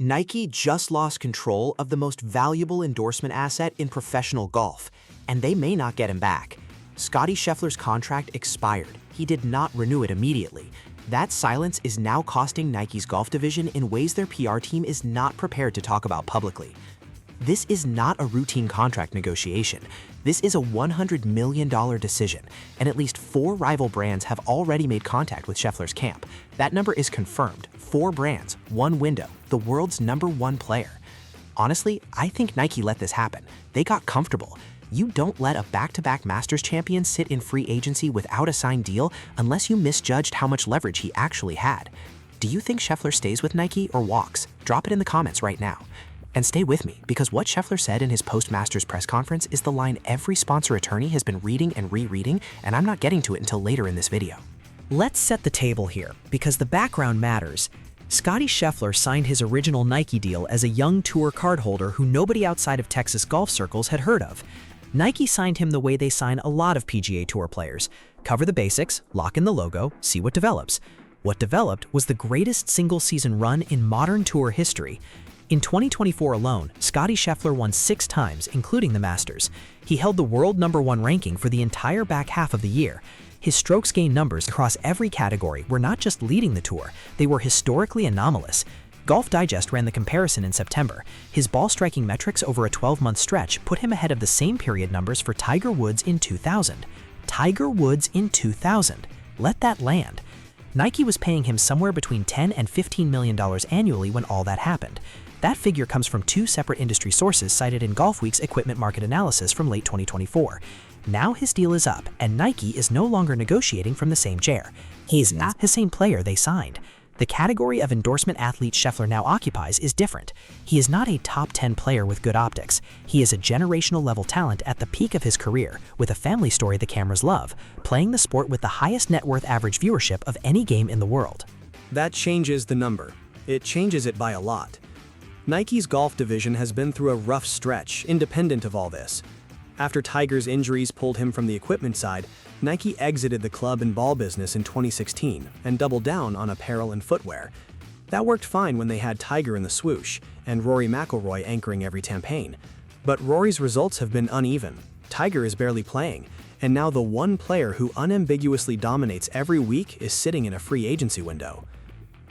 Nike just lost control of the most valuable endorsement asset in professional golf, and they may not get him back. Scottie Scheffler's contract expired. He did not renew it immediately. That silence is now costing Nike's golf division in ways their PR team is not prepared to talk about publicly. This is not a routine contract negotiation. This is a $100 million decision, and at least 4 rival brands have already made contact with Scheffler's camp. That number is confirmed. 4 brands, 1 window, the world's #1 player. Honestly, I think Nike let this happen. They got comfortable. You don't let a back-to-back Masters champion sit in free agency without a signed deal unless you misjudged how much leverage he actually had. Do you think Scheffler stays with Nike or walks? Drop it in the comments right now. And stay with me, because what Scheffler said in his post-Masters press conference is the line every sponsor attorney has been reading and rereading, and I'm not getting to it until later in this video. Let's set the table here, because the background matters. Scottie Scheffler signed his original Nike deal as a young tour cardholder who nobody outside of Texas golf circles had heard of. Nike signed him the way they sign a lot of PGA Tour players. Cover the basics, lock in the logo, see what develops. What developed was the greatest single-season run in modern tour history. In 2024 alone, Scottie Scheffler won 6 times, including the Masters. He held the world #1 ranking for the entire back half of the year. His strokes gained numbers across every category were not just leading the tour, they were historically anomalous. Golf Digest ran the comparison in September. His ball striking metrics over a 12-month stretch put him ahead of the same period numbers for Tiger Woods in 2000. Tiger Woods in 2000. Let that land. Nike was paying him somewhere between $10 and $15 million annually when all that happened. That figure comes from 2 separate industry sources cited in Golfweek's equipment market analysis from late 2024. Now his deal is up, and Nike is no longer negotiating from the same chair. He's not the same player they signed. The category of endorsement athlete Scheffler now occupies is different. He is not a top 10 player with good optics. He is a generational level talent at the peak of his career, with a family story the cameras love, playing the sport with the highest net worth average viewership of any game in the world. That changes the number. It changes it by a lot. Nike's golf division has been through a rough stretch, independent of all this. After Tiger's injuries pulled him from the equipment side, Nike exited the club and ball business in 2016 and doubled down on apparel and footwear. That worked fine when they had Tiger in the swoosh and Rory McIlroy anchoring every campaign. But Rory's results have been uneven. Tiger is barely playing, and now the one player who unambiguously dominates every week is sitting in a free agency window.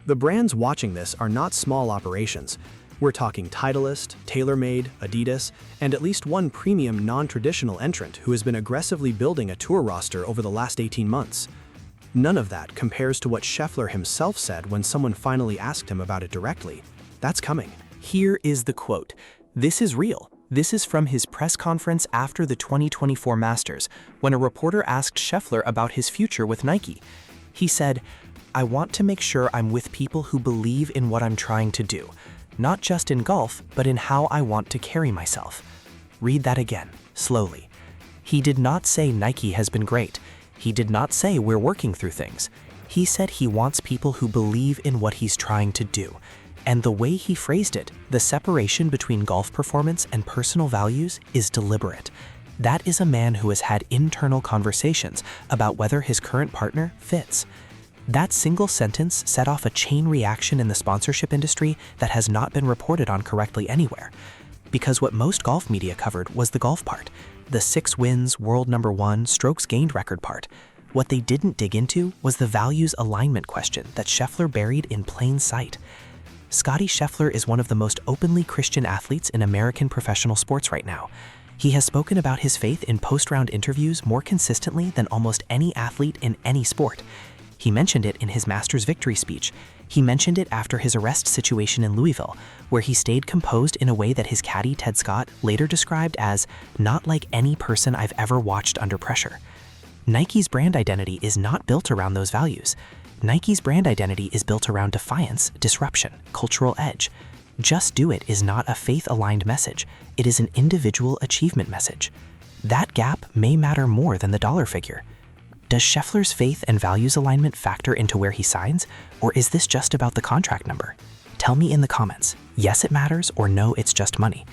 The brands watching this are not small operations. We're talking Titleist, TaylorMade, Adidas, and at least one premium non-traditional entrant who has been aggressively building a tour roster over the last 18 months. None of that compares to what Scheffler himself said when someone finally asked him about it directly. That's coming. Here is the quote. This is real. This is from his press conference after the 2024 Masters, when a reporter asked Scheffler about his future with Nike. He said, "I want to make sure I'm with people who believe in what I'm trying to do. Not just in golf, but in how I want to carry myself." Read that again, slowly. He did not say Nike has been great. He did not say we're working through things. He said he wants people who believe in what he's trying to do. And the way he phrased it, the separation between golf performance and personal values, is deliberate. That is a man who has had internal conversations about whether his current partner fits. That single sentence set off a chain reaction in the sponsorship industry that has not been reported on correctly anywhere. Because what most golf media covered was the golf part, the 6 wins, world #1, strokes gained record part. What they didn't dig into was the values alignment question that Scheffler buried in plain sight. Scottie Scheffler is one of the most openly Christian athletes in American professional sports right now. He has spoken about his faith in post-round interviews more consistently than almost any athlete in any sport. He mentioned it in his Masters victory speech. He mentioned it after his arrest situation in Louisville, where he stayed composed in a way that his caddy Ted Scott later described as not like any person I've ever watched under pressure. Nike's brand identity is not built around those values. Nike's brand identity is built around defiance, disruption, cultural edge. Just do it is not a faith-aligned message. It is an individual achievement message. That gap may matter more than the dollar figure. Does Scheffler's faith and values alignment factor into where he signs, or is this just about the contract number? Tell me in the comments, yes it matters or no it's just money.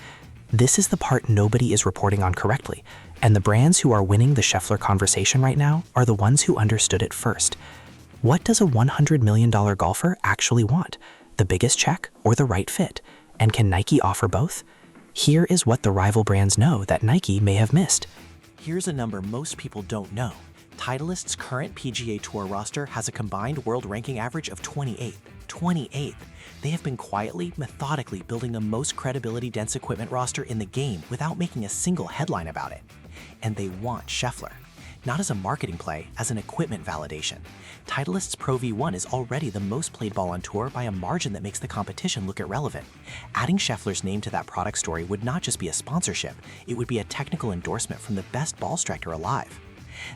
This is the part nobody is reporting on correctly, and the brands who are winning the Scheffler conversation right now are the ones who understood it first. What does a $100 million golfer actually want? The biggest check or the right fit? And can Nike offer both? Here is what the rival brands know that Nike may have missed. Here's a number most people don't know. Titleist's current PGA Tour roster has a combined world ranking average of 28th. 28th. They have been quietly, methodically building the most credibility-dense equipment roster in the game without making a single headline about it. And they want Scheffler. Not as a marketing play, as an equipment validation. Titleist's Pro V1 is already the most played ball on tour by a margin that makes the competition look irrelevant. Adding Scheffler's name to that product story would not just be a sponsorship, it would be a technical endorsement from the best ball striker alive.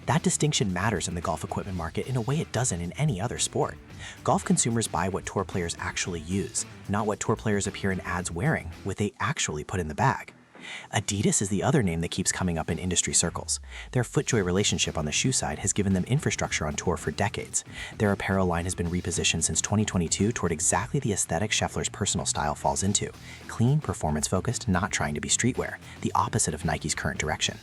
That distinction matters in the golf equipment market in a way it doesn't in any other sport. Golf consumers buy what tour players actually use, not what tour players appear in ads wearing, what they actually put in the bag. Adidas is the other name that keeps coming up in industry circles. Their FootJoy relationship on the shoe side has given them infrastructure on tour for decades. Their apparel line has been repositioned since 2022 toward exactly the aesthetic Scheffler's personal style falls into. Clean, performance-focused, not trying to be streetwear, the opposite of Nike's current direction.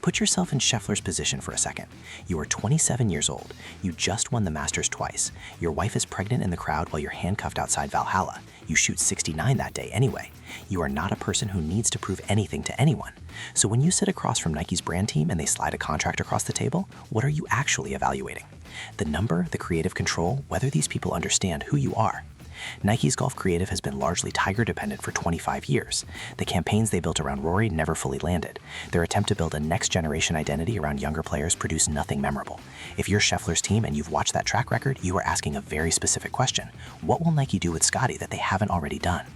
Put yourself in Scheffler's position for a second. You are 27 years old. You just won the Masters twice. Your wife is pregnant in the crowd while you're handcuffed outside Valhalla. You shoot 69 that day anyway. You are not a person who needs to prove anything to anyone. So when you sit across from Nike's brand team and they slide a contract across the table, what are you actually evaluating? The number, the creative control, whether these people understand who you are. Nike's golf creative has been largely Tiger dependent for 25 years. The campaigns they built around Rory never fully landed. Their attempt to build a next-generation identity around younger players produced nothing memorable. If you're Scheffler's team and you've watched that track record, you are asking a very specific question. What will Nike do with Scotty that they haven't already done?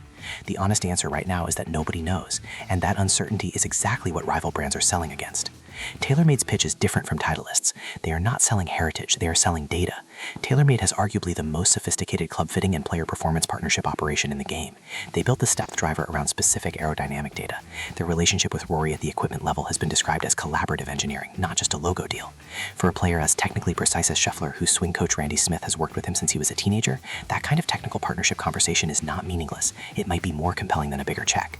The honest answer right now is that nobody knows, and that uncertainty is exactly what rival brands are selling against. TaylorMade's pitch is different from Titleist's. They are not selling heritage, they are selling data. TaylorMade has arguably the most sophisticated club fitting and player performance partnership operation in the game. They built the Step driver around specific aerodynamic data. Their relationship with Rory at the equipment level has been described as collaborative engineering, not just a logo deal. For a player as technically precise as Scheffler, whose swing coach Randy Smith has worked with him since he was a teenager, that kind of technical partnership conversation is not meaningless. It might be more compelling than a bigger check.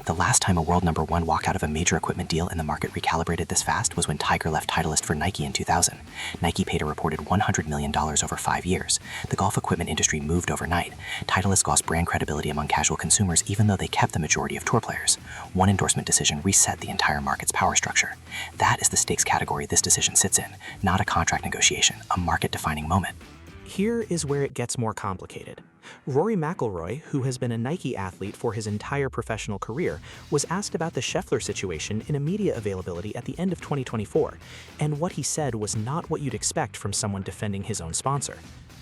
The last time a world number one walked out of a major equipment deal and the market recalibrated this fast was when Tiger left Titleist for Nike in 2000. Nike paid a reported $100 million over 5 years. The golf equipment industry moved overnight. Titleist lost brand credibility among casual consumers even though they kept the majority of tour players. One endorsement decision reset the entire market's power structure. That is the stakes category this decision sits in, not a contract negotiation, a market-defining moment. Here is where it gets more complicated. Rory McIlroy, who has been a Nike athlete for his entire professional career, was asked about the Scheffler situation in a media availability at the end of 2024, and what he said was not what you'd expect from someone defending his own sponsor.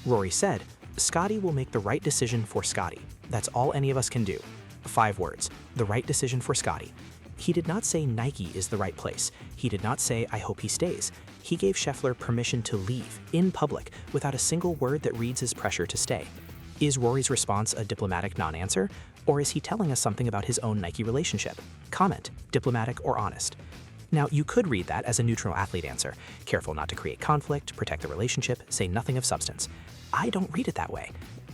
Rory said, "Scotty will make the right decision for Scotty. That's all any of us can do." 5 words, the right decision for Scotty. He did not say Nike is the right place. He did not say, "I hope he stays." He gave Scheffler permission to leave, in public, without a single word that reads as pressure to stay. Is Rory's response a diplomatic non-answer, or is he telling us something about his own Nike relationship? Comment, diplomatic or honest. Now, you could read that as a neutral athlete answer, careful not to create conflict, protect the relationship, say nothing of substance. I don't read it that way.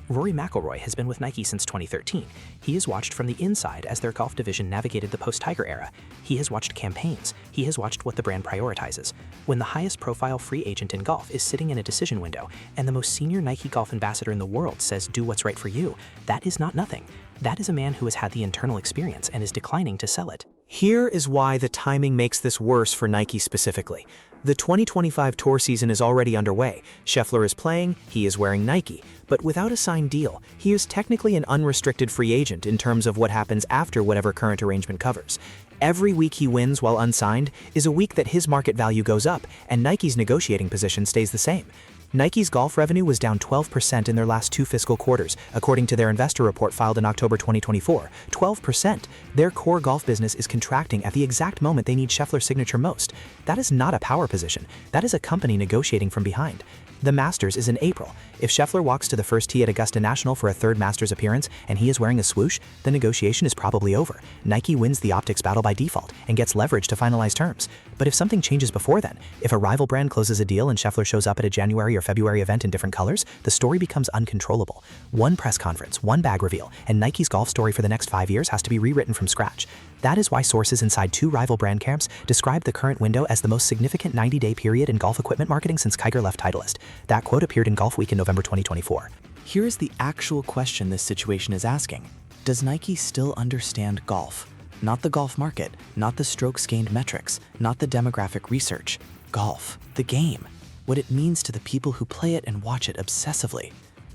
Rory McIlroy has been with Nike since 2013. He has watched from the inside as their golf division navigated the post-Tiger era. He has watched campaigns. He has watched what the brand prioritizes. When the highest profile free agent in golf is sitting in a decision window and the most senior Nike golf ambassador in the world says do what's right for you, that is not nothing. That is a man who has had the internal experience and is declining to sell it. Here is why the timing makes this worse for Nike specifically. The 2025 tour season is already underway. Scheffler is playing, he is wearing Nike, but without a signed deal, he is technically an unrestricted free agent in terms of what happens after whatever current arrangement covers. Every week he wins while unsigned is a week that his market value goes up and Nike's negotiating position stays the same. Nike's golf revenue was down 12% in their last 2 fiscal quarters, according to their investor report filed in October 2024. 12%. Their core golf business is contracting at the exact moment they need Scheffler's signature most. That is not a power position. That is a company negotiating from behind. The Masters is in April. If Scheffler walks to the first tee at Augusta National for a 3rd Masters appearance and he is wearing a swoosh, the negotiation is probably over. Nike wins the optics battle by default and gets leverage to finalize terms. But if something changes before then, if a rival brand closes a deal and Scheffler shows up at a January or February event in different colors, the story becomes uncontrollable. One press conference, one bag reveal, and Nike's golf story for the next 5 years has to be rewritten from scratch. That is why sources inside 2 rival brand camps describe the current window as the most significant 90-day period in golf equipment marketing since Tiger left Titleist. That quote appeared in Golf Week in November 2024. Here is the actual question this situation is asking. Does Nike still understand golf? Not the golf market, not the strokes gained metrics, not the demographic research. Golf, the game, what it means to the people who play it and watch it obsessively.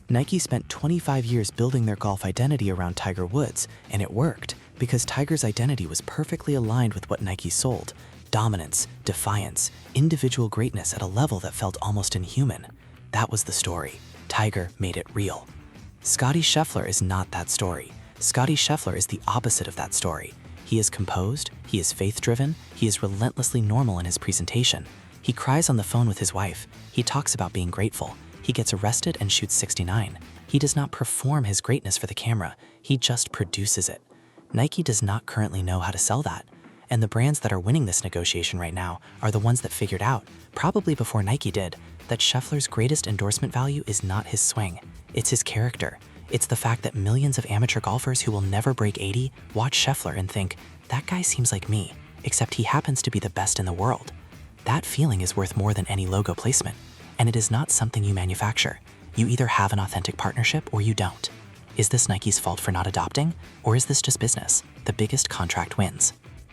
Nike spent 25 years building their golf identity around Tiger Woods, and it worked because Tiger's identity was perfectly aligned with what Nike sold. Dominance, defiance, individual greatness at a level that felt almost inhuman. That was the story. Tiger made it real. Scottie Scheffler is not that story. Scottie Scheffler is the opposite of that story. He is composed, he is faith-driven, he is relentlessly normal in his presentation. He cries on the phone with his wife. He talks about being grateful. He gets arrested and shoots 69. He does not perform his greatness for the camera. He just produces it. Nike does not currently know how to sell that. And the brands that are winning this negotiation right now are the ones that figured out, probably before Nike did, that Scheffler's greatest endorsement value is not his swing. It's his character. It's the fact that millions of amateur golfers who will never break 80 watch Scheffler and think, that guy seems like me, except he happens to be the best in the world. That feeling is worth more than any logo placement, and it is not something you manufacture. You either have an authentic partnership or you don't. Is this Nike's fault for not adopting, or is this just business? The biggest contract wins.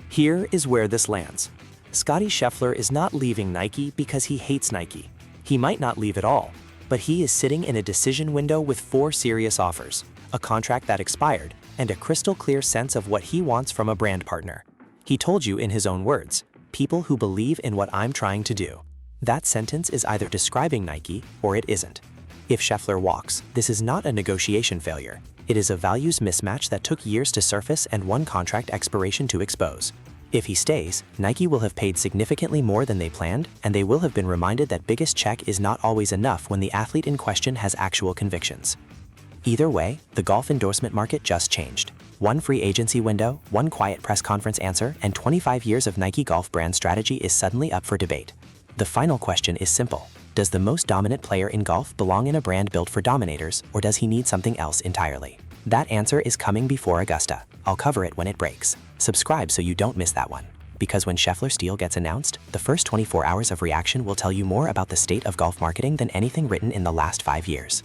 Here is where this lands. Scottie Scheffler is not leaving Nike because he hates Nike. He might not leave at all, but he is sitting in a decision window with 4 serious offers, a contract that expired, and a crystal clear sense of what he wants from a brand partner. He told you in his own words, people who believe in what I'm trying to do. That sentence is either describing Nike or it isn't. If Scheffler walks, this is not a negotiation failure. It is a values mismatch that took years to surface and one contract expiration to expose. If he stays, Nike will have paid significantly more than they planned, and they will have been reminded that biggest check is not always enough when the athlete in question has actual convictions. Either way, the golf endorsement market just changed. One free agency window, one quiet press conference answer, and 25 years of Nike golf brand strategy is suddenly up for debate. The final question is simple. Does the most dominant player in golf belong in a brand built for dominators, or does he need something else entirely? That answer is coming before Augusta. I'll cover it when it breaks. Subscribe so you don't miss that one. Because when Scheffler's deal gets announced, the first 24 hours of reaction will tell you more about the state of golf marketing than anything written in the last 5 years.